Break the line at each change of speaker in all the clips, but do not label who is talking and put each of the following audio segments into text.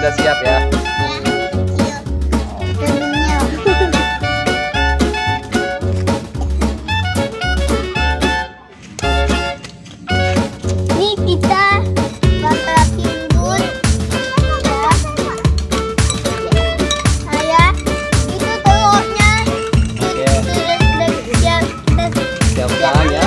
udah siap ya.
Nih kita bakal timbun ya. Itu telurnya.
Oke.
Kita
Siapkan ya.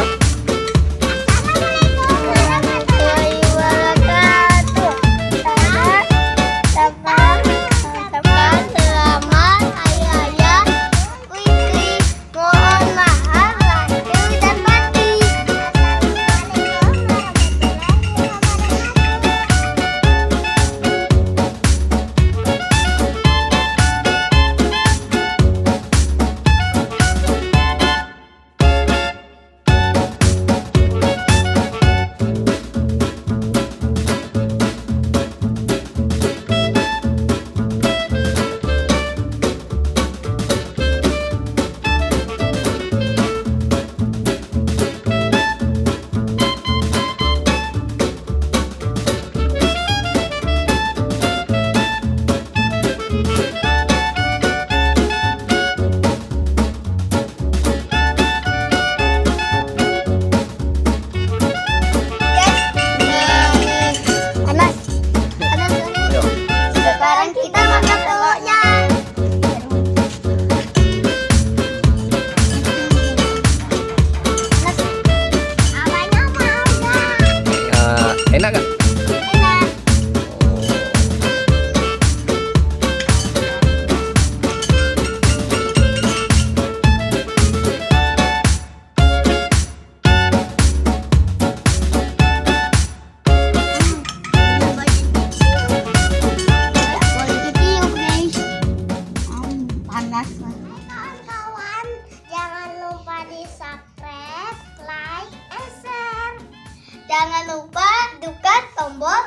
Sekarang kita makan telurnya. Apanya mau nggak?
Enak kan?
Enak. Boleh ditiup guys. Panas. Kawan-kawan, jangan lupa di subscribe, like, and share. Jangan lupa tekan tombol